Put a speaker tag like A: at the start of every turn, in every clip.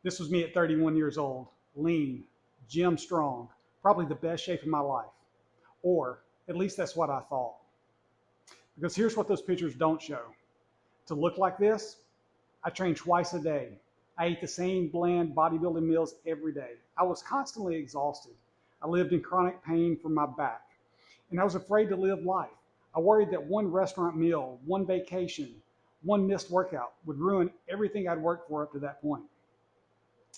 A: This was me at 31 years old, lean, gym strong, probably the best shape of my life. Or at least that's what I thought. Because here's what those pictures don't show. To look like this, I trained twice a day. I ate the same bland bodybuilding meals every day. I was constantly exhausted. I lived in chronic pain from my back. And I was afraid to live life. I worried that one restaurant meal, one vacation, one missed workout would ruin everything I'd worked for up to that point.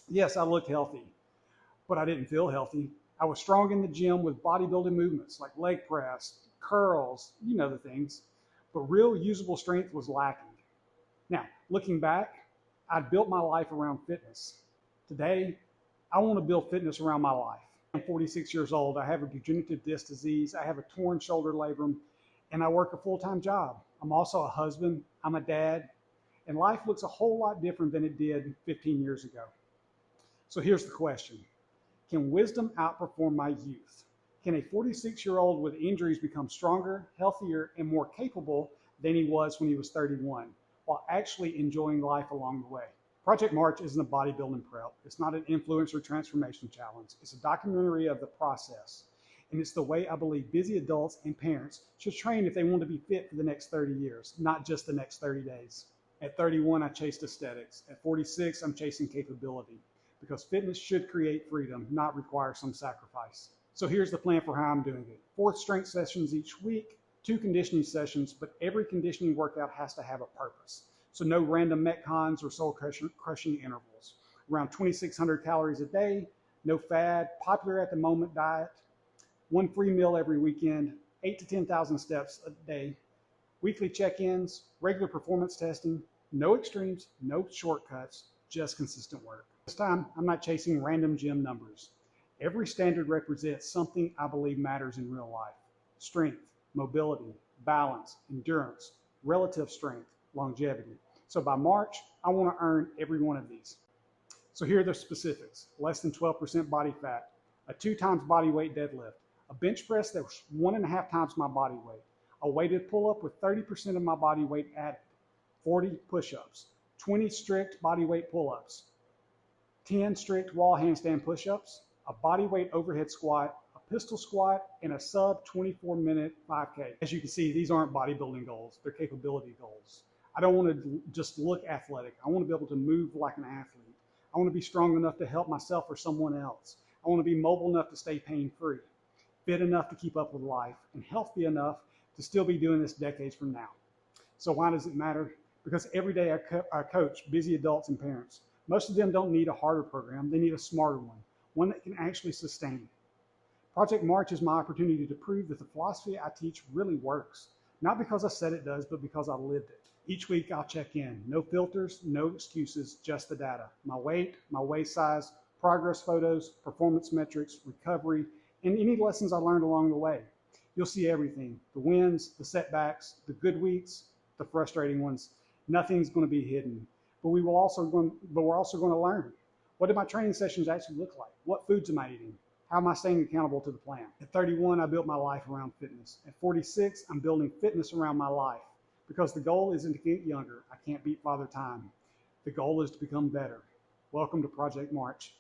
A: Yes, I looked healthy, but I didn't feel healthy. I was strong in the gym with bodybuilding movements like leg press, curls, you know the things, but real usable strength was lacking. Now, looking back, I'd built my life around fitness. Today, I want to build fitness around my life. I'm 46 years old. I have a degenerative disc disease. I have a torn shoulder labrum, and I work a full-time job. I'm also a husband. I'm a dad, and life looks a whole lot different than it did 15 years ago. So here's the question. Can wisdom outperform my youth? Can a 46-year-old with injuries become stronger, healthier, and more capable than he was when he was 31, while actually enjoying life along the way? Project March isn't a bodybuilding prep. It's not an influencer transformation challenge. It's a documentary of the process. And it's the way I believe busy adults and parents should train if they want to be fit for the next 30 years, not just the next 30 days. At 31, I chased aesthetics. At 46, I'm chasing capability. Because fitness should create freedom, not require some sacrifice. So here's the plan for how I'm doing it. 4 strength sessions each week, 2 conditioning sessions, but every conditioning workout has to have a purpose. So no random metcons or soul crushing intervals. Around 2,600 calories a day, no fad, popular at the moment diet, 1 free meal every weekend, 8 to 10,000 steps a day, weekly check-ins, regular performance testing, no extremes, no shortcuts, just consistent work. This time, I'm not chasing random gym numbers. Every standard represents something I believe matters in real life. Strength, mobility, balance, endurance, relative strength, longevity. So by March, I want to earn every one of these. So here are the specifics. Less than 12% body fat, a 2 times body weight deadlift, a bench press that's 1.5 times my body weight, a weighted pull-up with 30% of my body weight added, 40 push-ups, 20 strict body weight pull-ups, 10 strict wall handstand push-ups, a body weight overhead squat, a pistol squat, and a sub 24-minute 5K. As you can see, these aren't bodybuilding goals, they're capability goals. I don't want to just look athletic. I want to be able to move like an athlete. I want to be strong enough to help myself or someone else. I want to be mobile enough to stay pain-free, fit enough to keep up with life, and healthy enough to still be doing this decades from now. So why does it matter? Because every day I coach busy adults and parents. Most of them don't need a harder program. They need a smarter one that can actually sustain. Project March is my opportunity to prove that the philosophy I teach really works. Not because I said it does, but because I lived it. Each week I'll check in. No filters, no excuses, just the data. My weight, my waist size, progress photos, performance metrics, recovery, and any lessons I learned along the way. You'll see everything. The wins, the setbacks, the good weeks, the frustrating ones. Nothing's going to be hidden. But we're also going to learn. What do my training sessions actually look like? What foods am I eating? How am I staying accountable to the plan? At 31, I built my life around fitness. At 46, I'm building fitness around my life. Because the goal isn't to get younger. I can't beat Father Time. The goal is to become better. Welcome to Project March.